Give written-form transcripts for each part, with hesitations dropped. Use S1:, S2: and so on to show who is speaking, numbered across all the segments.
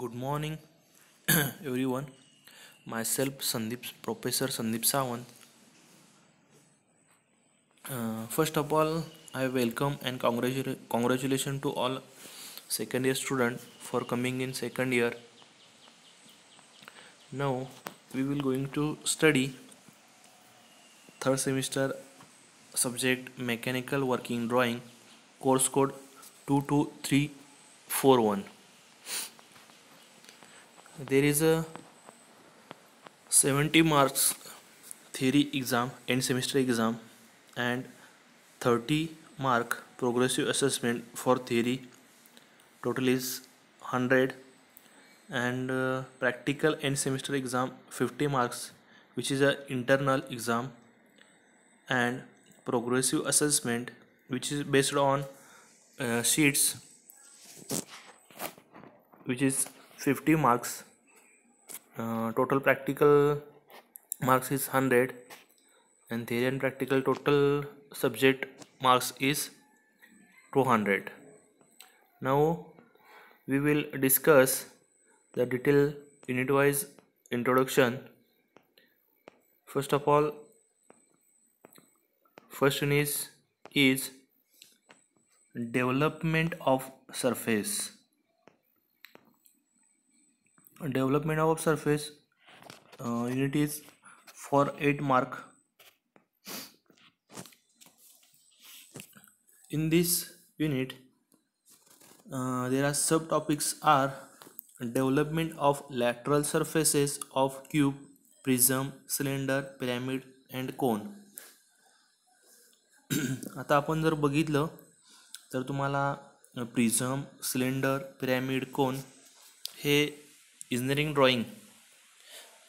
S1: Good morning, everyone. Myself, Professor Sandeep Sawant. First of all, I welcome and congratulations to all second year student for coming in second year. Now we will going to study third semester subject mechanical working drawing course code 22341. There is a 70 marks theory exam end semester exam and 30 mark progressive assessment for theory. Total is 100 and practical end semester exam 50 marks, which is a internal exam, and progressive assessment which is based on sheets, which is 50 marks. Total practical marks is 100 and theory and practical total subject marks is 200. Now we will discuss the detailed unit wise introduction. First of all, first unit is development of surface. Development of surface unit is for 8 mark. In this unit there are subtopics are development of lateral surfaces of cube, prism, cylinder, pyramid and cone. आता आपण जर बघितलं तर तुम्हाला prism, cylinder, pyramid, कोन हे engineering drawing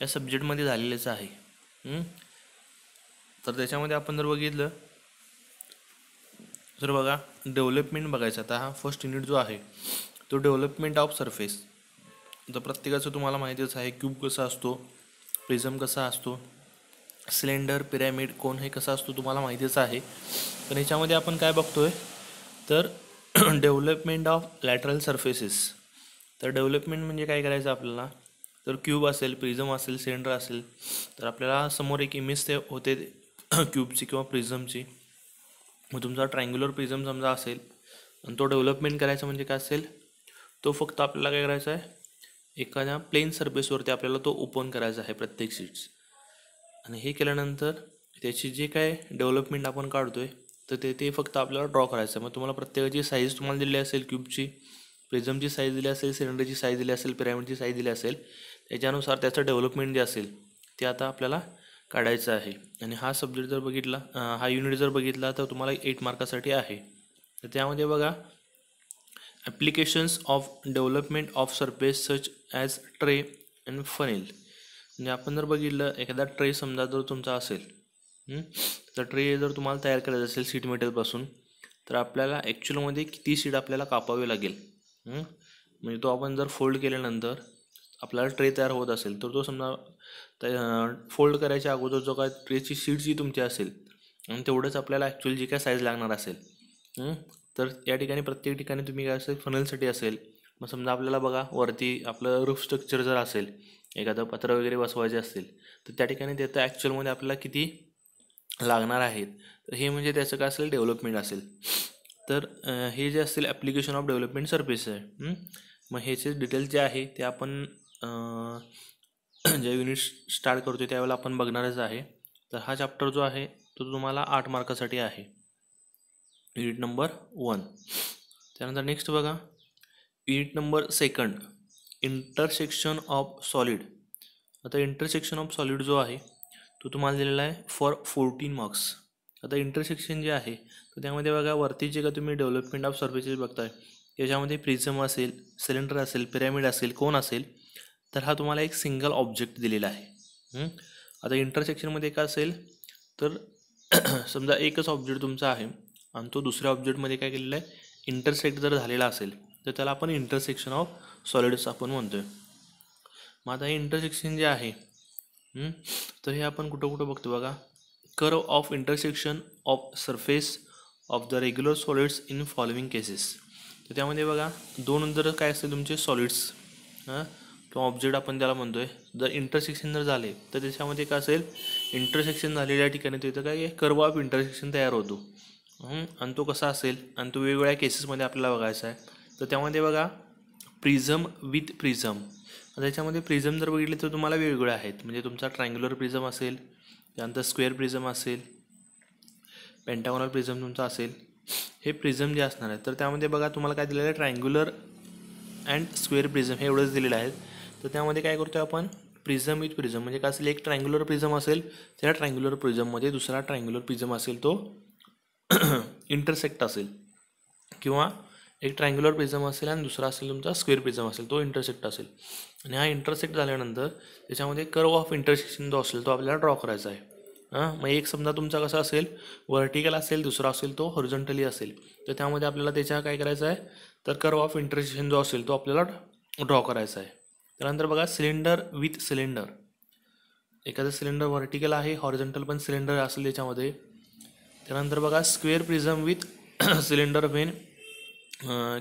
S1: या सब्जेक्टमध्ये झालेलेच आहे. तर त्याच्यामध्ये आपण जर बघितलं तर बघा डेव्हलपमेंट बघायचं. आता हा फर्स्ट युनिट जो आहे तो डेव्हलपमेंट ऑफ सरफेस. तर प्रत्येकाचं तुम्हाला माहितीच आहे, क्यूब कसा असतो, प्रिझम कसा असतो, सिलेंडर, पिरॅमिड, कोन हे कसा असतो तुम्हाला माहितीच आहे. पण याच्यामध्ये आपण काय बघतोय तर डेव्हलपमेंट ऑफ लॅटरल सरफेसेस. तर डेव्हलपमेंट म्हणजे काय करायचं आपल्याला, तर क्यूब असेल, प्रिझम असेल, सिलेंडर असेल, तर आपल्याला समोर एक इमेज ते होते क्यूबची किंवा प्रिझमची. मग तुमचा ट्रायंग्युलर प्रिझम समजा असेल आणि तो डेव्हलपमेंट करायचा म्हणजे काय असेल, तो फक्त आपल्याला काय करायचा आहे, एखाद्या प्लेन सरफेसवरती आपल्याला तो ओपन करायचा आहे प्रत्येक सीट्स. आणि हे केल्यानंतर त्याची जे काय डेव्हलपमेंट आपण काढतोय तर ते फक्त आपल्याला ड्रॉ करायचं आहे. मग तुम्हाला प्रत्येकाची साईज तुम्हाला दिली असेल, क्यूबची, प्रिझमची साईज दिली असेल, सिलेंडरची साईज दिली असेल, पिरॅमिडची साईज दिली असेल, त्याच्यानुसार त्याचं डेव्हलपमेंट जे असेल ते आता आपल्याला काढायचं आहे. आणि हा सब्जेक्ट जर बघितला, हा युनिट जर बघितला तर तुम्हाला 8 मार्कासाठी आहे. तर त्यामध्ये बघा applications of development of surface such as tray and funnel. म्हणजे आपण जर बघितलं एखादा ट्रे समजा जर तुमचा असेल, तर ट्रे जर तुम्हाला तयार करायचं असेल शीट मेटलपासून, तर आपल्याला ॲक्च्युअलमध्ये किती शीट आपल्याला कापावे लागेल. म्हणजे तो आपण जर फोल्ड केल्यानंतर आपल्याला ट्रे तयार होत असेल तर तो समजा फोल्ड करायच्या अगोदर जो काय ट्रेची शीट जी तुमची असेल आणि तेवढंच आपल्याला ॲक्च्युअल जी काय साईज लागणार असेल. तर या ठिकाणी प्रत्येक ठिकाणी तुम्ही काय असेल, फनलसाठी असेल. मग समजा आपल्याला बघा वरती आपलं रूफ स्ट्रक्चर जर असेल, एखादं पत्र वगैरे बसवायचे असतील, तर त्या ठिकाणी त्याचं ॲक्च्युअलमध्ये आपल्याला किती लागणार आहेत, तर हे म्हणजे त्याचं काय असेल, डेव्हलपमेंट असेल. तर हे जे असतील ॲप्लिकेशन ऑफ डेव्हलपमेंट सर्फेस आहे. मग ह्याचे डिटेल्स जे आहे ते आपण जे युनिट स्टार्ट करतो त्यावेळेला आपण बघणारच आहे. तर हा चॅप्टर जो आहे तो तुम्हाला 8 मार्कासाठी आहे, युनिट नंबर 1. त्यानंतर नेक्स्ट बघा unit number 2, intersection of solid. आता इंटरसेक्शन ऑफ सॉलिड जो आहे तो तुम्हाला दिलेला आहे फॉर 14 मार्क्स. आता इंटरसेक्शन जे आहे तर त्यामध्ये बघा वरती जे का तुम्ही डेव्हलपमेंट ऑफ सर्फेसेस बघताय त्याच्यामध्ये प्रिझम असेल, सिलेंडर असेल, पिरॅमिड असेल, कोन असेल, तर हा तुम्हाला एक सिंगल ऑब्जेक्ट दिलेला आहे. आता इंटरसेक्शनमध्ये काय असेल तर समजा एकच ऑब्जेक्ट तुमचा आहे आणि तो दुसऱ्या ऑब्जेक्टमध्ये काय केलेला आहे, इंटरसेक्ट जर झालेला असेल तर त्याला आपण इंटरसेक्शन ऑफ सॉलिड्स आपण म्हणतोय. मग आता हे इंटरसेक्शन जे आहे तर हे आपण कुठं कुठं बघतो बघा, curve of intersection of surface of the regular solids in following cases. तर त्यामध्ये बघा दोन जर काय असतील तुमचे सॉलिड्स किंवा ऑब्जेक्ट आपण त्याला म्हणतोय. जर इंटरसेक्शन जर झाले तर त्याच्यामध्ये काय असेल, इंटरसेक्शन झालेल्या ठिकाणी तिथं काय कर्व ऑफ इंटरसेक्शन तयार होतो. आणि तो कसा असेल आणि तो वेगवेगळ्या केसेसमध्ये आपल्याला बघायचा आहे. तर त्यामध्ये बघा प्रिझम विथ प्रिझम. त्याच्यामध्ये प्रिझम जर बघितले तर तुम्हाला वेगवेगळे आहेत. म्हणजे तुमचा ट्रायंग्युलर प्रिझम असेल, त्यानंतर स्क्वेअर प्रिझम असेल, पेंटागोनल प्रिझम तुमचा असेल. हे प्रिझम जे असणार आहे तर त्यामध्ये बघा तुम्हाला काय दिलेलं आहे, ट्रायंग्युलर अँड स्क्वेअर प्रिझम हे एवढंच दिलेलं आहे. तर त्यामध्ये काय करतो आपण, प्रिझम विथ प्रिझम म्हणजे काय असेल, एक ट्रायंग्युलर प्रिझम असेल, त्या ट्रायंग्युलर प्रिझममध्ये दुसरा ट्रायंग्युलर प्रिझम असेल तो इंटरसेक्ट असेल, किंवा एक ट्रायंग्युलर प्रिझम असेल आणि दुसरा असेल तुमचा स्क्वेअर प्रिझम असेल, तो इंटरसेक्ट असेल. आणि हा इंटरसेक्ट झाल्यानंतर त्याच्यामध्ये कर्व ऑफ इंटरसेक्शन जो असेल तो आपल्याला ड्रॉ करायचा आहे. मग एक समजा तुमचा कसा असेल, व्हर्टिकल असेल, दुसरा असेल तो हॉरिझॉन्टली असेल. तर त्यामध्ये आपल्याला त्याच्या काय करायचं आहे, तर कर्व ऑफ इंटरसेक्शन जो असेल तो आपल्याला ड्रॉ करायचा आहे. त्यानंतर बघा सिलेंडर विथ सिलेंडर. एखादं सिलेंडर व्हर्टिकल आहे, हॉरिझॉन्टल पण सिलेंडर असेल त्याच्यामध्ये. त्यानंतर बघा square prism with cylinder when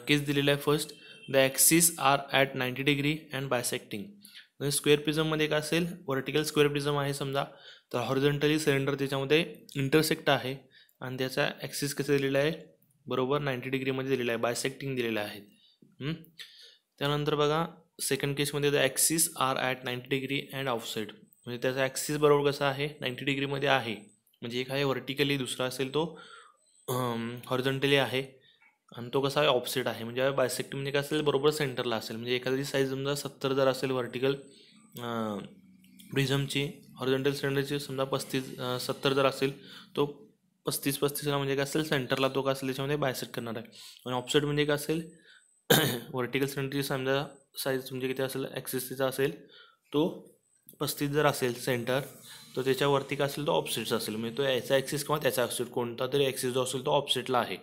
S1: case दिलेला आहे. First the axis are at 90 degree and bisecting. म्हणजे स्क्वेअर प्रिझममध्ये काय असेल, व्हर्टिकल स्क्वेअर प्रिझम आहे समजा, तर हॉरिझॉन्टली सिलेंडर त्याच्यामध्ये इंटरसेक्ट आहे आणि त्याचा ॲक्सिस कसं दिलेला आहे, बरोबर 90 डिग्रीमध्ये दिलेला आहे, बायसेक्टिंग दिलेलं आहे. त्यानंतर बघा सेकंड केसमध्ये the axis are at 90 degree and offset. म्हणजे त्याचा ॲक्सिस बरोबर कसा आहे, 90 डिग्रीमध्ये आहे. म्हणजे एक आहे व्हर्टिकली, दुसरा असेल तो हॉरिझॉन्टली आहे आणि तो कसा आहे ऑफसेट आहे. म्हणजे बायसेक्टिंग म्हणजे काय असेल, बरोबर सेंटरला असेल. म्हणजे एखादी साईज समजा 70 जर असेल व्हर्टिकल प्रिझमची, हॉरिझॉन्टल सिलेंडरची समजा 70 जर असेल, तो 35ला म्हणजे काय असेल सेंटरला तो काय असेल त्याच्यामध्ये बायसेक्ट करणार आहे. आणि ऑफसेट म्हणजे काय असेल, व्हर्टिकल सिलेंडरची समजा साईज तुमची किती असेल, ॲक्सिस तिचा असेल तो 35 जर असेल सेंटर, तर त्याच्यावरती काय असेल तो ऑफसेट्स असेल. म्हणजे तो याचा ॲक्सिस किंवा त्याचा ऑफसेट कोणता तरी ॲक्सिस जो असेल तो ऑफसेटला आहे.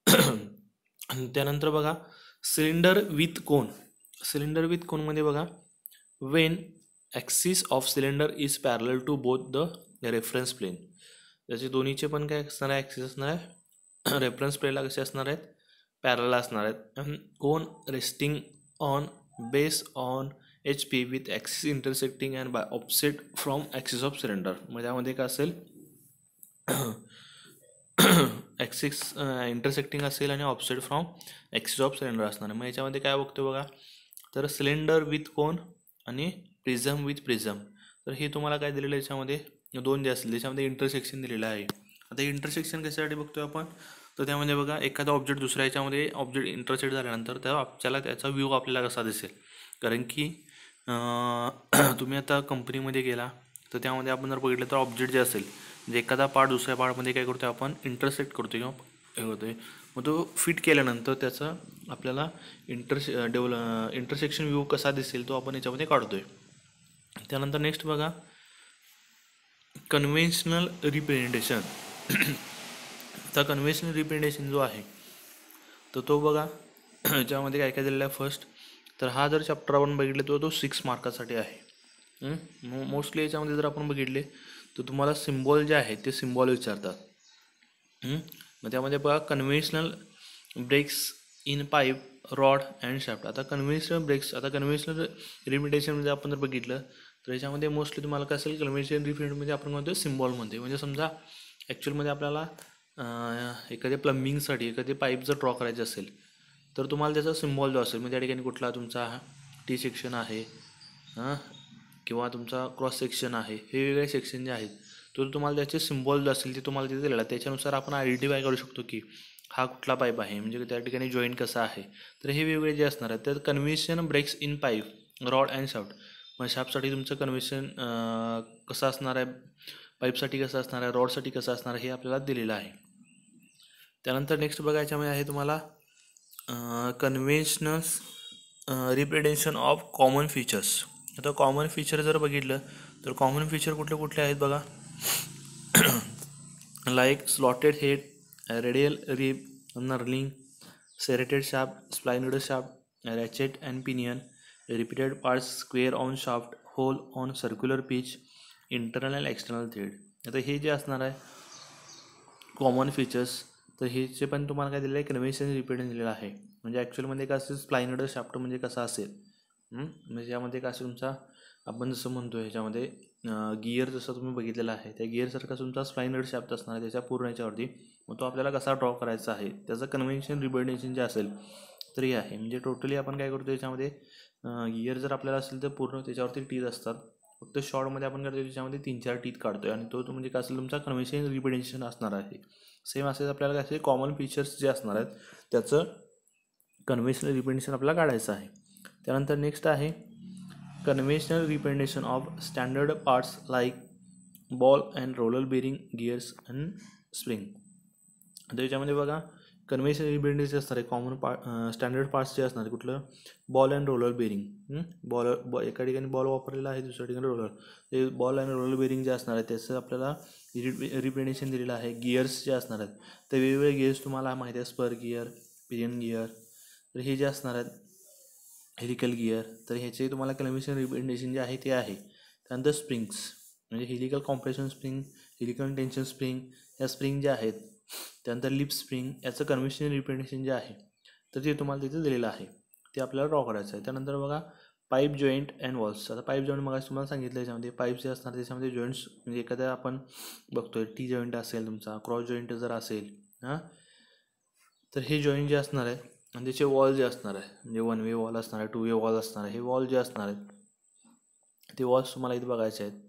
S1: आणि त्यानंतर बघा cylinder with cone. Cylinder with कोनमध्ये बघा when axis of cylinder is parallel to both the reference plane. त्याचे दोन्हीचे पण काय असणार आहे, ॲक्सिस असणार आहे, रेफरन्स प्लेनला कसे असणार आहेत, पॅरलल असणार आहेत. Cone resting on base on HP with axis intersecting and by offset from axis of cylinder. मग त्यामध्ये काय असेल, ॲक्सिस इंटरसेक्टिंग असेल आणि offset from axis of cylinder असणार आहे. मग याच्यामध्ये काय बघतो बघा, तर सिलेंडर विथ कोन आणि प्रिझम विथ प्रिझम. तर हे तुम्हाला काय दिलेलं आहे, याच्यामध्ये दोन जे असतील त्याच्यामध्ये इंटरसेक्शन दिलेलं आहे. आता इंटरसेक्शन कशासाठी बघतोय आपण, तर त्यामध्ये बघा एखादा ऑब्जेक्ट दुसऱ्या याच्यामध्ये ऑब्जेक्ट इंटरसेक्ट झाल्यानंतर आपल्याला त्याचा व्ह्यू आपल्याला कसा दिसेल. कारण की तुम्ही आता कंपनीमध्ये गेला तर त्यामध्ये आपण जर बघितलं तर ऑब्जेक्ट जे असेल, म्हणजे एखादा पार्ट दुसऱ्या पार्टमध्ये काय करतो आपण इंटरसेक्ट करतो किंवा हे होतं. मग तो फिट केल्यानंतर त्याचा आपल्याला इंटरसेक्शन व्ह्यू कसा दिसेल तो आपण याच्यामध्ये काढतोय. त्यानंतर नेक्स्ट बघा कन्व्हेन्शनल रिप्रेझेंटेशन. तर कन्व्हेन्शनल रिप्रेझेंटेशन जो आहे तर तो बघा याच्यामध्ये काय काय दिलेलं आहे. फर्स्ट तर हा जर चॅप्टर आपण बघितले तर तो 6 मार्कासाठी आहे. मोस्टली याच्यामध्ये जर आपण बघितले तर तुम्हाला सिम्बॉल जे आहे ते सिम्बॉल विचारतात. मग त्यामध्ये बघा conventional breaks in pipe, rod and shaft. आता कन्व्हेन्शनल ब्रेक्स, आता कन्व्हेन्शनल रिप्रेझेंटेशनमध्ये आपण जर बघितलं तर याच्यामध्ये मोस्टली तुम्हाला काय असेल, कन्व्हेन्शनल रिप्रेझेंटेशनमध्ये आपण म्हणतो सिम्बॉलमध्ये. म्हणजे समजा ॲक्च्युअलमध्ये आपल्याला एखाद्या प्लंबिंगसाठी एखादी पाईप जर ड्रॉ करायची असेल तर तुम्हाला त्याचा सिम्बॉल जो असेल, म्हणजे त्या ठिकाणी कुठला तुमचा टी सेक्शन आहे किंवा तुमचा क्रॉस सेक्शन आहे, हे वेगळे सेक्शन जे आहेत तर तुम्हाला त्याचे सिम्बॉल जो असेल ते तुम्हाला तिथे दिलेला आहे. त्याच्यानुसार आपण आयडेंटिफाय करू शकतो की हा कुठला पाईप आहे, म्हणजे त्या ठिकाणी जॉईंट कसा आहे. तर हे वेगवेगळे जे असणार आहेत तर convention breaks in pipe, rod and shaft. मग शाफ्टसाठी तुमचं कन्व्हेन्शन कसं असणार आहे, पाईपसाठी कसं असणार आहे, रॉडसाठी कसं असणार आहे, हे आपल्याला दिलेलं आहे. त्यानंतर नेक्स्ट बघायच्यामध्ये आहे तुम्हाला conventional representation of common features. आता कॉमन फीचर जर बघितलं तर कॉमन फीचर कुठले कुठले आहेत बघा, like slotted head, radial rib, knurling, serrated shaft, splined shaft, ratchet and pinion, repeated parts, square on shaft, hole on circular pitch, internal and external thread. आता हे जे असणार आहे कॉमन फीचर्स तर हेचे पण तुम्हाला काय दिलेलं आहे, कन्व्हेन्शनल रिप्रेझेंटेशन दिलेलं आहे. म्हणजे ॲक्च्युअलमध्ये काय असेल स्प्लायनड शाफ्ट म्हणजे कसा असेल, म्हणजे यामध्ये काय असेल तुमचा आपण जसं म्हणतो ह्याच्यामध्ये गिअर जसं तुम्ही बघितलेला आहे त्या गिअरसारखा तुमचा स्प्लायनड शाफ्ट असणार आहे त्याच्या पूर्ण याच्यावरती. मग तो आपल्याला कसा ड्रॉ करायचा आहे त्याचं कन्व्हेन्शन रिबर्डेशन जे असेल तर हे आहे. म्हणजे टोटली आपण काय करतो याच्यामध्ये गिअर जर आपल्याला असेल तर पूर्ण त्याच्यावरती टीथ असतात, फक्त शॉर्टमध्ये आपण करतो त्याच्यामध्ये 3-4 टीथ काढतोय आणि तो म्हणजे काय असेल तुमचा कन्व्हेन्शन रिबर्डेशन असणार आहे. सेम असेच आपल्याला काय असेल कॉमन फीचर्स जे असणार आहेत त्याचं कन्व्हेन्शनल रिप्रेझेंटेशन आपल्याला काढायचं आहे. त्यानंतर नेक्स्ट आहे conventional representation of standard parts like ball and roller bearing gears and spring. त्याच्यामध्ये बघा कन्व्हेन्शनल रिप्रेझेंटेशन असणार आहे कॉमन स्टँडर्ड पार्ट्स जे असणार आहे कुठलं बॉल अँड रोलर बेरिंग. एका ठिकाणी बॉल वापरलेला आहे दुसऱ्या ठिकाणी रोलर, ते बॉल अँड रोलर बेरिंग जे असणार आहे त्याचं आपल्याला रिप्रेझेंटेशन दिलेलं आहे. गिअर्स जे असणार आहेत ते वेगवेगळे गिअर्स तुम्हाला माहिती आहे स्पर गिअर, पिनियन गिअर, तर हे जे असणार आहेत हेलिकल गिअर, तर ह्याचे तुम्हाला कन्व्हेन्शनल रिप्रेझेंटेशन जे आहे ते आहे. त्यानंतर स्प्रिंग्स म्हणजे helical compression spring, helical tension spring, या स्प्रिंग ज्या आहेत. त्यानंतर लिप स्प्रिंग याचं कन्व्हेन्शनल रिप्रेझेंटेशन जे आहे तर ते तुम्हाला तिथे दिलेलं आहे, ते आपल्याला ड्रॉ करायचं आहे. त्यानंतर बघा पाईप जॉईंट अँड वॉल्स. आता पाईप जॉईंट मग तुम्हाला सांगितलं याच्यामध्ये पाईप जे असणार त्याच्यामध्ये जॉईंट्स म्हणजे एखाद्या आपण बघतोय टी जॉईंट असेल तुमचा, क्रॉस जॉईंट जर असेल तर हे जॉईंट जे असणार आहे आणि त्याचे वॉल जे असणार आहे म्हणजे 1 वे वॉल असणार आहे, 2 वे वॉल असणार आहे. हे वॉल जे असणार आहेत ते वॉल्स तुम्हाला इथे बघायचे आहेत.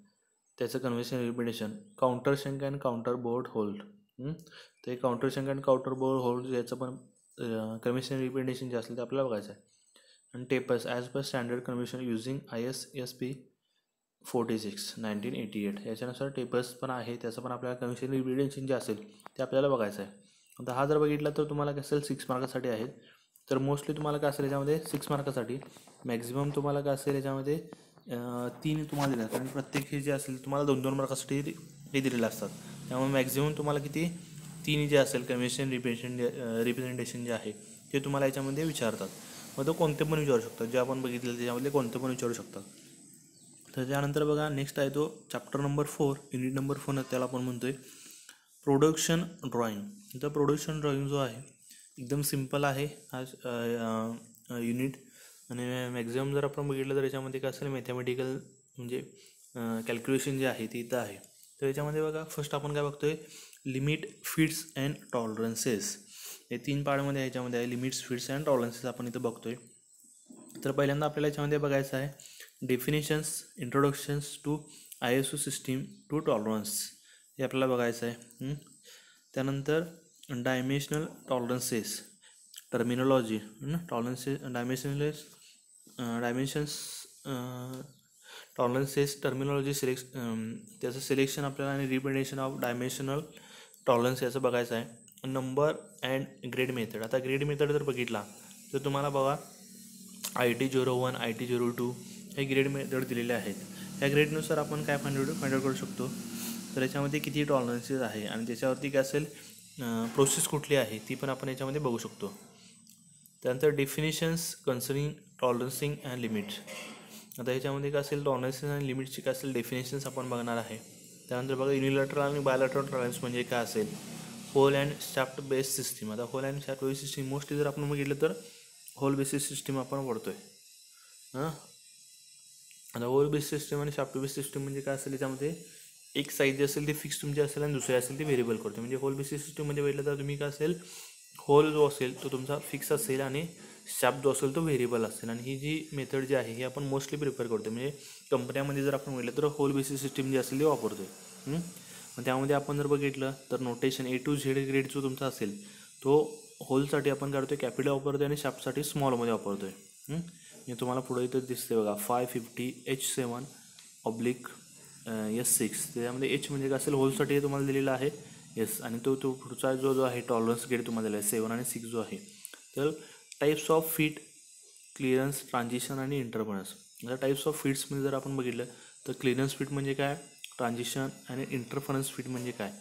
S1: त्याचं conventional representation counter शंक and counter board hold. तर हे counter शंक and counter board hold याचं पण कन्व्हेन्शनल रिप्रेझेंटेशन जे असेल ते आपल्याला बघायचं आहे. आणि tapers as per standard convention using ISSP 46 1988 याच्यानुसार टेपर्स पण आहे, त्याचं पण आपल्याला कन्व्हेन्शनल रिप्रेझेंटेशन जे असेल ते आपल्याला बघायचं आहे. आता हा जर बघितला तर तुम्हाला काय असेल 6 मार्कासाठी आहेत. तर मोस्टली तुम्हाला काय असेल याच्यामध्ये 6 मार्कासाठी मॅक्झिमम तुम्हाला काय असेल याच्यामध्ये 3 तुम्हाला दिले, कारण प्रत्येक हे जे असेल तुम्हाला 2-2 मार्कासाठी हे दिलेले असतात. त्यामुळे मॅक्झिमम तुम्हाला किती 3 जे असेल कन्व्हेन्शनल रिप्रेझेंटेशन जे आहे ते तुम्हाला याच्यामध्ये विचारतात. मग तो कोणते पण विचारू शकतात, जे आपण बघितलं त्याच्यामध्ये कोणते पण विचारू शकतात. तर त्यानंतर बघा नेक्स्ट आहे तो चॅप्टर नंबर 4 युनिट नंबर 4 त्याला आपण म्हणतोय प्रोडक्शन ड्रॉइंग. तर प्रोडक्शन ड्रॉइंग जो आहे एकदम सिम्पल आहे हा युनिट. आणि मॅक्झिमम जर आपण बघितलं तर याच्यामध्ये काय असेल मॅथमॅटिकल म्हणजे कॅल्क्युलेशन जे आहे ते इथं आहे. तर याच्यामध्ये बघा फर्स्ट आपण काय बघतोय लिमिट, फिट्स अँड टॉलरन्सेस. हे 3 पार्टमध्ये ह्याच्यामध्ये आहे लिमिट्स, फिट्स अँड टॉलरन्सेस आपण इथं बघतोय. तर पहिल्यांदा आपल्याला याच्यामध्ये बघायचं आहे definitions, introductions to ISO system to tolerance हे आपल्याला बघायचं आहे. त्यानंतर dimensional tolerances terminology, tolerances dimensions tolerances terminology त्याचं सिलेक्शन आपल्याला आणि रिप्रेझेंटेशन ऑफ डायमेन्शनल टॉलरन्स याचं बघायचं आहे. Number and grade method. आता ग्रेड मेथड जर बघितला तर तुम्हाला बघा IT 01, IT 02 हे ग्रेड मेथड दिलेले आहेत. या ग्रेडनुसार आपण काय फाइंड आउट करू शकतो तर याच्यामध्ये किती टॉलरन्सेस आहे आणि त्याच्यावरती काय असेल प्रोसेस कुठली आहे ती पण आपण याच्यामध्ये बघू शकतो. त्यानंतर definitions concerning tolerancing and limit. आता ह्याच्यामध्ये काय असेल टॉलरन्सेस आणि लिमिटची काय असेल डेफिनेशन्स आपण बघणार आहे. त्यानंतर बघा युनिलॅटरल आणि बायलॅटरल टॉलरन्स म्हणजे काय असेल, hole and shaft based system. आता hole and shaft based system mostly जर आपण बघितलं तर होल बेसिस सिस्टीम आपण पडतोय. आता होल बेस सिस्टीम आणि शाफ्ट बेस सिस्टीम म्हणजे काय असेल याच्यामध्ये एक साईज जे असेल ते फिक्स तुमची असेल आणि दुसरी असेल ती व्हेरिएबल करते. म्हणजे होल बेसिस सिस्टीममध्ये बघितलं तर तुम्ही काय असेल होल जो असेल तो तुमचा फिक्स असेल आणि शाफ्ट जो असेल तो व्हेरिएबल असेल. आणि ही जी मेथड जी आहे ही आपण मोस्टली प्रिफर करतो. म्हणजे कंपन्यामध्ये जर आपण बघितलं तर होल बेसिस सिस्टीम जी असेल ती वापरतो आहे. मग त्यामध्ये आपण जर बघितलं तर notation A to Z grade जो तुमचा असेल तो होलसाठी आपण काढतो आहे कॅपिटल वापरतो आहे आणि शाफ्टसाठी स्मॉलमध्ये वापरतो आहे. हे तुम्हाला पुढे इथं दिसते बघा 550 H7 ऑब्लिक S6. त्याच्यामध्ये H म्हणजे काय असेल होलसाठी तुम्हाला दिलेला आहे येस, आणि तो पुढचा जो आहे टॉलरन्स ग्रेड तुम्हाला दिला आहे 7 आणि 6 जो आहे. तर types of fit, clearance, transition आणि इंटरफरन्स. आता टाईप्स ऑफ फिट्समध्ये जर आपण बघितलं तर क्लिअरन्स फिट म्हणजे काय, ट्रान्झिशन आणि इंटरफरन्स फिट म्हणजे काय,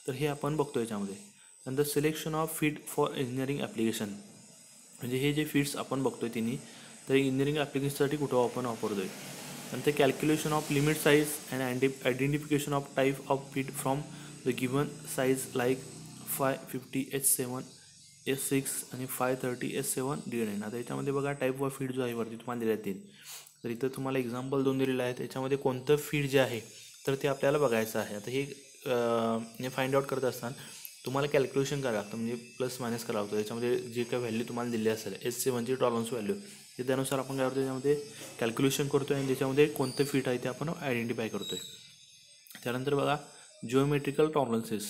S1: तर हे आपण बघतो याच्यामध्ये. नंतर selection of fit for engineering application म्हणजे हे जे फिट्स आपण बघतोय तिन्ही तर इंजिनिअरिंग ॲप्लिकेशनसाठी कुठं आपण वापरतो आहे. नंतर calculation of limit size and identification of type of fit from the given size like 550 H7 S6 आणि 530 S7 D9. आता याच्यामध्ये बघा टाईप ऑफ फीड जो आहे वरती तुम्हाला दिले आहेत तर इथं तुम्हाला एक्झाम्पल 2 दिलेलं आहे. त्याच्यामध्ये कोणतं फीड जे आहे तर ते आपल्याला बघायचं आहे. आता हे फाइंड आउट करत असताना तुम्हाला कॅल्क्युलेशन करावं लागतं, म्हणजे प्लस मायनस करावं लागतं. त्याच्यामध्ये जे काही व्हॅल्यू तुम्हाला दिली असेल S7ची टॉलरन्स व्हॅल्यू ते त्यानुसार आपण काय करतो त्याच्यामध्ये कॅल्क्युलेशन करतो आणि त्याच्यामध्ये कोणतं फिट आहे ते आपण आयडेंटिफाय करतो आहे. त्यानंतर बघा geometrical tolerances,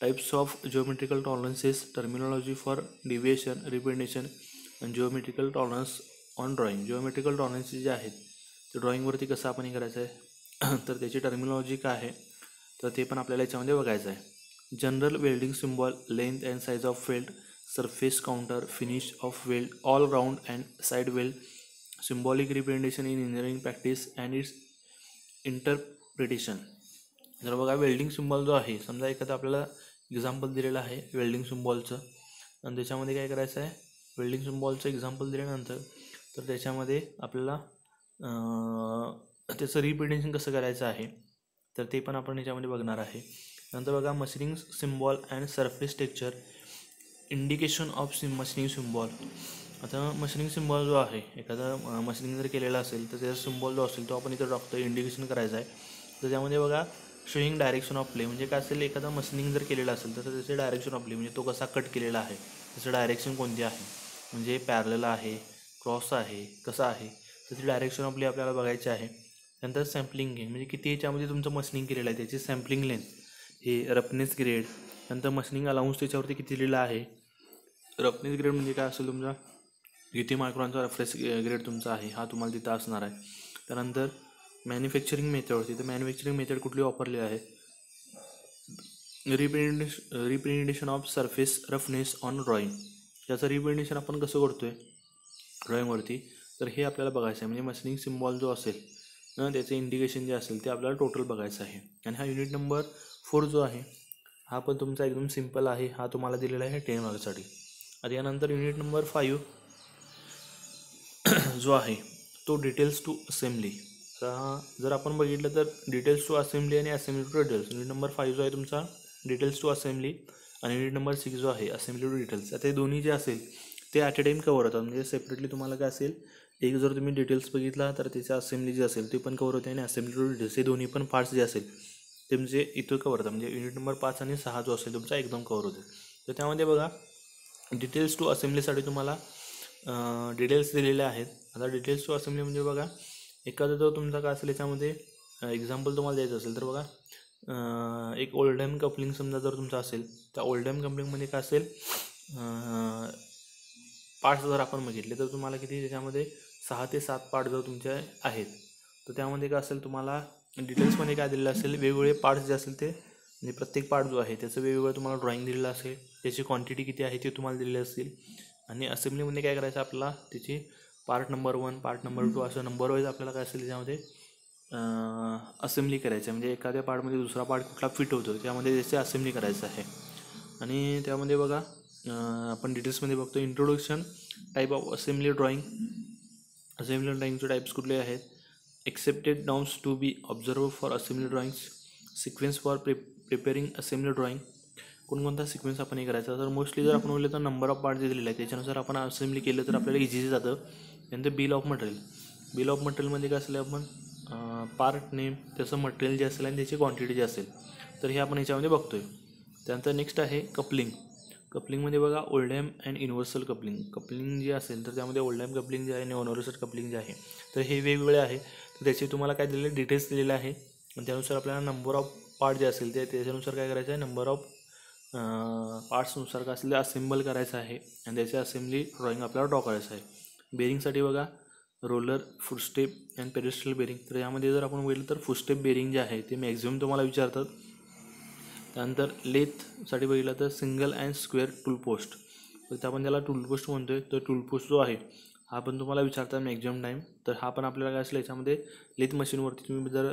S1: types of geometrical tolerances, terminology for deviation, representation आणि geometrical tolerance on drawing. Geometrical tolerances जे आहेत ते ड्रॉइंगवरती कसं आपण हे करायचं आहे तर त्याची टर्मिनॉलॉजी काय आहे तर ते पण आपल्याला याच्यामध्ये बघायचं आहे. General welding symbol, length and size of weld, surface counter, finish of weld, all round and side weld, symbolic representation in engineering practice and its interpretation. जर बघा वेल्डिंग सिम्बॉल जो आहे, समजा एखादा आपल्याला एक्झाम्पल दिलेलं आहे वेल्डिंग सिम्बॉलचं आणि त्याच्यामध्ये काय करायचं आहे, वेल्डिंग सिम्बॉलचं एक्झाम्पल दिल्यानंतर तर त्याच्यामध्ये आपल्याला त्याचं रिप्रेझेंटेशन कसं करायचं आहे तर ते पण आपण याच्यामध्ये बघणार आहे. नंतर बघा machining symbol and surface texture, indication of machining symbol. आता मशीनिंग सिम्बॉल जो आहे, एखादा मशीनिंग जर केलेला असेल तर त्याचा सिम्बॉल जो असेल तो आपण इथं टाकतो, इंडिकेशन करायचं आहे. तर त्यामध्ये बघा शोईंग डायरेक्शन ऑफ प्ले, म्हणजे काय असेल एखादा मशीनिंग जर केलेला असेल तर त्याचे डायरेक्शन ऑफ प्ले म्हणजे तो कसा कट केलेला आहे, त्याचं डायरेक्शन कोणती आहे, म्हणजे पॅरलल आहे, क्रॉस आहे, कसं आहे, त्याची डायरेक्शन ऑफ प्ले आपल्याला बघायची आहे. नंतर सॅम्पलिंग आहे, म्हणजे किती याच्यामध्ये तुमचं मशीनिंग केलेलं आहे त्याची सॅम्पलिंग लेंथ, हे रफनेस ग्रेड. नंतर मशीनिंग अलाउन्स त्याच्यावरती किती लिहिलं आहे. रफनेस ग्रेड म्हणजे काय असेल तुमचा किती मायक्रॉनचा रफनेस ग्रेड तुमचा आहे हा तुम्हाला तिथं असणार आहे. त्यानंतर मॅन्युफॅक्चरिंग मेथड, तिथं मॅन्युफॅक्चरिंग मेथड कुठली वापरली आहे. Representation of surface roughness on drawing, त्याचं रिप्रेझेंटेशन आपण कसं करतो आहे ड्रॉइंगवरती तर हे आपल्याला बघायचं आहे. म्हणजे मशीनिंग सिम्बॉल जो असेल त्याचं इंडिकेशन जे असेल ते आपल्याला टोटल बघायचं आहे. आणि हा युनिट नंबर 4 जो आहे हा पण तुमचा एकदम सिम्पल आहे, हा तुम्हाला दिलेला आहे 10 मार्क्ससाठी. आता यानंतर युनिट नंबर 5 जो आहे तो डिटेल्स टू असेंब्ली. जर आपण बघितलं तर डिटेल्स टू असेंब्ली आणि assembly to details, unit number 5 जो आहे तुमचा डिटेल्स टू असेंब्ली आणि युनिट नंबर 6 जो आहे असेंब्ली टू डिटेल्स. आता हे दोन्ही जे असेल ते ॲट अ टाईम कवर होतात, म्हणजे सेपरेटली तुम्हाला काय असेल एक जर तुम्ही डिटेल्स बघितला तर त्याची असेंब्ली जी असेल ती पण कवर होते आणि असेंब्ली टू डिटेल्स हे दोन्ही पण पार्ट्स जे असेल ते म्हणजे इथं कवर होतं. म्हणजे युनिट नंबर 5 आणि 6 जो असेल तुमचा एकदम कवर होते. तर त्यामध्ये बघा डिटेल्स टू असेंब्लीसाठी तुम्हाला डिटेल्स दिलेले आहेत. आता डिटेल्स टू असेंब्ली म्हणजे बघा एखादा जर तुमचा काय असेल याच्यामध्ये एक्झाम्पल तुम्हाला द्यायचं असेल तर बघा एक ओल्डम कपलिंग समजा जर तुमचा असेल त्या ओल्डम कपलिंगमध्ये काय असेल पार्ट्स जर आपण बघितले तर तुम्हाला किती त्याच्यामध्ये 6 ते 7 पार्ट जर तुमचे आहेत तर त्यामध्ये काय असेल तुम्हाला डिटेल्समध्ये काय दिलेलं असेल वेगवेगळे पार्ट्स जे असेल ते म्हणजे प्रत्येक पार्ट जो आहे त्याचं वेगवेगळं तुम्हाला ड्रॉइंग दिलेलं असेल, त्याची क्वांटिटी किती आहे ते तुम्हाला दिलेली असतील. आणि असेंब्लीमध्ये काय करायचं आपल्याला त्याची पार्ट नंबर 1 पार्ट नंबर 2 असं नंबर वाईज आपल्याला काय असेल त्याच्यामध्ये असेंब्ली करायचं आहे. म्हणजे एखाद्या पार्टमध्ये दुसरा पार्ट कुठला फिट होतो त्यामध्ये त्याची असेंब्ली करायचं आहे. आणि त्यामध्ये बघा आपण डिटेल्समध्ये बघतो introduction type of assembly drawing. Assembly ड्रॉइंगचे टाईप्स कुठले आहेत. Accepted norms to be observe for assembly drawings, sequence for preparing assembly drawing, कोणकोणता सिक्वेन्स आपण हे करायचा. तर मोस्टली जर आपण बोललं तर नंबर ऑफ पार्ट जे दिलेले आहे त्याच्यानुसार आपण असेंब्ली केलं तर आपल्याला इझी जातं. त्यानंतर bill of material, bill of मटेरियलमध्ये काय असेल आपण पार्ट नेम, त्याचं मटेरियल जे असेल आणि त्याची क्वांटिटी जी असेल तर हे आपण याच्यामध्ये बघतो आहे. त्यानंतर नेक्स्ट आहे कपलिंग. कपलिंगमध्ये बघा ओल्डॅम अँड युनिव्हर्सल कपलिंग. कपलिंग जे असेल तर त्यामध्ये ओल्डॅम कपलिंग जे आहे आणि युनिव्हर्सल कपलिंग जे आहे तर हे वेगवेगळे आहे. तर त्याचे तुम्हाला काय दिलेले डिटेल्स दिलेले आहे आणि त्यानुसार आपल्याला नंबर ऑफ पार्ट जे असेल ते त्याच्यानुसार काय करायचं आहे नंबर ऑफ पार्ट्सनुसार काय असेल ते असेंबल करायचं आहे आणि त्याची असेंब्ली ड्रॉइंग आपल्याला ड्रॉ करायचं आहे. बेरिंगसाठी बघा roller, footstep and pedestal bearing. तर यामध्ये जर आपण बघितलं तर फुटस्टेप बेरिंग जे आहे ते मॅक्झिमम तुम्हाला विचारतात. त्यानंतर लेथसाठी बघितलं तर single and square tool post, तर आपण त्याला टूल पोस्ट म्हणतो आहे. तर टूल पोस्ट जो आहे हा पण तुम्हाला विचारतात मॅक्झिमम टाईम. तर हा पण आपल्याला काय असेल याच्यामध्ये लेथ मशीनवरती तुम्ही जर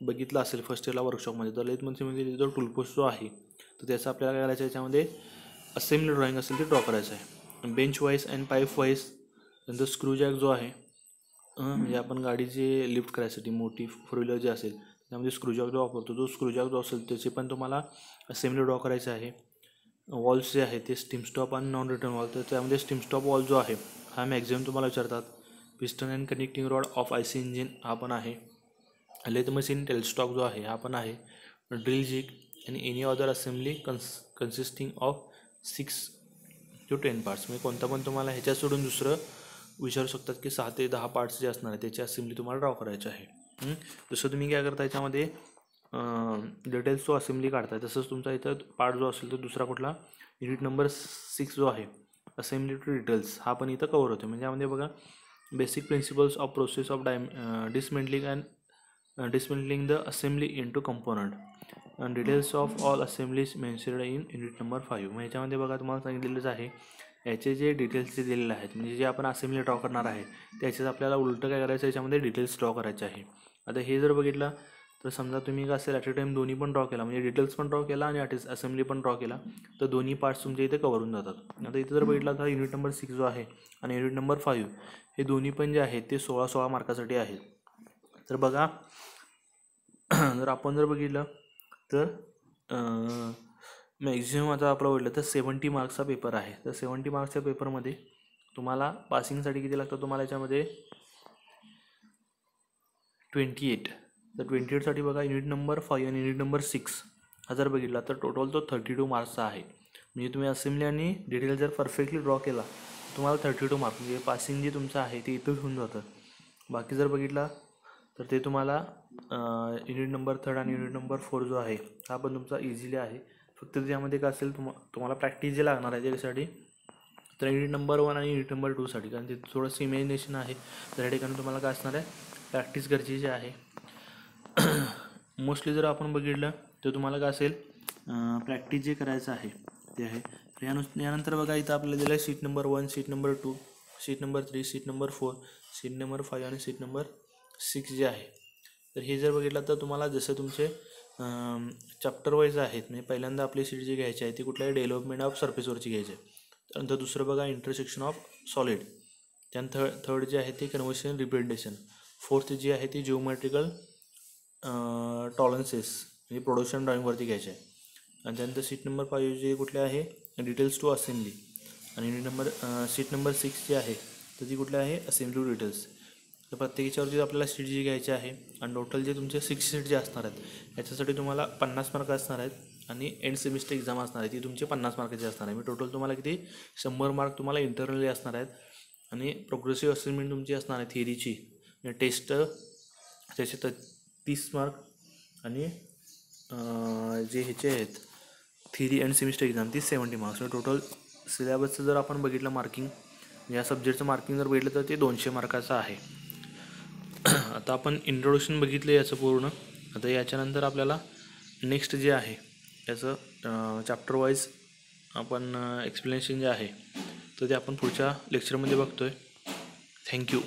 S1: बघितलं असेल फर्स्ट इयरला वर्कशॉपमध्ये तर लेथ मशीनमध्ये जो टूल पोस्ट जो आहे तर त्याचं आपल्याला काय करायचं आहे याच्यामध्ये असेंब्ली ड्रॉइंग असेल ते ड्रॉ करायचं आहे. Bench wise and pipe wise. नंतर स्क्रू जॅक जो आहे म्हणजे आपण गाडीची लिफ्ट करायसाठी मोठी 4 व्हीलर जे असेल त्यामध्ये स्क्रूजॅक जो वापरतो तो स्क्रूजॅक जो असेल त्याचे पण तुम्हाला असेंब्ली ड्रॉ करायचं आहे. वॉल्स जे आहे ते स्टीम स्टॉप आणि नॉन रिटर्न वॉल. तर त्यामध्ये स्टीम स्टॉप वॉल जो आहे हा मॅक्झिमम तुम्हाला विचारतात. Piston and connecting rod of IC engine हा पण आहे. लेथ मशीन टेलस्टॉक जो आहे हा पण आहे. ड्रिल जिग आणि any other assembly consisting of 6 to 10 parts. म्हणजे कोणता पण तुम्हाला ह्याच्यात सोडून दुसरं विचारू शकतात की 6 ते 10 पार्ट्स जे असणार आहे त्याची असेंब्ली तुम्हाला ड्रॉ करायची आहे. जसं तुम्ही काय करता याच्यामध्ये डिटेल्स जो असेंब्ली काढताय तसंच तुमचा इथं पार्ट जो असेल तो दुसरा कुठला युनिट नंबर 6 जो आहे असेंब्ली टू डिटेल्स हा पण इथं कवर होतो. म्हणजे यामध्ये बघा basic principles of process of dismantling and dismantling the assembly into component and details of all assemblies mentioned in unit number 5. मग ह्याच्यामध्ये बघा तुम्हाला सांगितलेलंच आहे याचे जे डिटेल्स जे दिलेले आहेत म्हणजे जे आपण असेंब्ली ड्रॉ करणार आहे त्याच्याच आपल्याला उलटं काय करायचं याच्यामध्ये डिटेल्स ड्रॉ करायचे आहे. आता हे जर बघितलं तर समजा तुम्ही काय असेल ॲट अ टाईम दोन्ही पण ड्रॉ केला म्हणजे डिटेल्स पण ड्रॉ केला आणि असेंब्ली पण ड्रॉ केला तर दोन्ही पार्ट्स तुमच्या इथे कवर होऊन जातात. आता इथे जर बघितला तर युनिट नंबर 6 जो आहे आणि युनिट नंबर 5 हे दोन्ही पण जे आहेत ते 16 मार्कासाठी आहेत. तर बघा जर आपण जर बघितलं तर मॅक्झिमम आता आपलं बघितलं तर 70 मार्क्सचा पेपर आहे. तर 70 मार्क्सच्या पेपरमध्ये तुम्हाला पासिंगसाठी किती लागतं तुम्हाला याच्यामध्ये 28. तर 28साठी बघा युनिट नंबर 5 आणि युनिट नंबर 6 हा जर बघितला तर टोटल तो 32 मार्क्सचा आहे. म्हणजे तुम्ही असेंब्ली आणि डिटेल जर परफेक्टली ड्रॉ केला तुम्हाला 32 मार्क्स म्हणजे पासिंग जे तुमचं आहे ते इथंच होऊन जातं. बाकी जर बघितला तर ते तुम्हाला युनिट नंबर 3 आणि युनिट नंबर 4 जो आहे हा पण तुमचा इझिली आहे. फक्त त्यामध्ये काय असेल तुम्हाला प्रॅक्टिस जे लागणार आहे त्याच्यासाठी तर युनिट नंबर 1 आणि युनिट नंबर 2साठी कारण ते थोडंसं इमॅजिनेशन आहे तर या ठिकाणी तुम्हाला काय असणार आहे प्रॅक्टिस गरजेची आहे. मोस्टली जर आपण बघितलं तर तुम्हाला काय असेल प्रॅक्टिस जे करायचं आहे ते आहे. तर यानंतर बघा इथं आपल्याला दिलं आहे seat number 1 seat number 2 seat number 3 seat number 4 seat number 5 आणि सीट नंबर 6 जे आहे. तर हे जर बघितलं तर तुम्हाला जसं तुमचे चॅप्टर वाईज आहेत म्हणजे पहिल्यांदा आपली सीट जी घ्यायची आहे ती कुठल्याही डेव्हलपमेंट ऑफ सरफेसवरची घ्यायची आहे. त्यानंतर दुसरं बघा इंटरसेक्शन ऑफ सॉलिड. त्यानंतर थर्ड जे आहे ते कन्व्हर्शन रिप्रेझेंटेशन. फोर्थ जी आहे ती जिओमेट्रिकल टॉलरन्सेस म्हणजे प्रोडक्शन ड्रॉइंगवरती घ्यायचे आहे. आणि त्यानंतर सीट नंबर 5 जे कुठले आहे डिटेल्स टू असेंब्ली आणि सीट नंबर 6 जी आहे तर ती कुठली आहे असेंब्ली टू डिटेल्स. तर प्रत्येकाच्यावरती आपल्याला सीट जी घ्यायची आहे आणि टोटल जे तुमचे 6 सीट जे असणार आहेत याच्यासाठी तुम्हाला 50 मार्क असणार आहेत आणि एंड सेमिस्टर एक्झाम असणार आहे ती तुमची 50 मार्काची असणार आहे. मी टोटल तुम्हाला किती 100 मार्क तुम्हाला इंटरनली असणार आहेत आणि प्रोग्रेसिव्ह असेसमेंट तुमची असणार आहे थिअरीची टेस्ट त्याचे 30 मार्क आणि जे ह्याचे आहेत थिअरी अँड सेमिस्टर एक्झाम ती 70 मार्क्स. टोटल सिलेबसचं जर आपण बघितलं मार्किंग या सब्जेक्टचं मार्किंग जर बघितलं तर ते 200 मार्काचं आहे. आता आपण इंट्रोडक्शन बघितलं याचं पूर्ण. आता याच्यानंतर आपल्याला नेक्स्ट जे आहे याचं चॅप्टर वाईज आपण एक्सप्लेनेशन जे आहे तर ते आपण पुढच्या लेक्चरमध्ये बघतो आहे. थँक्यू.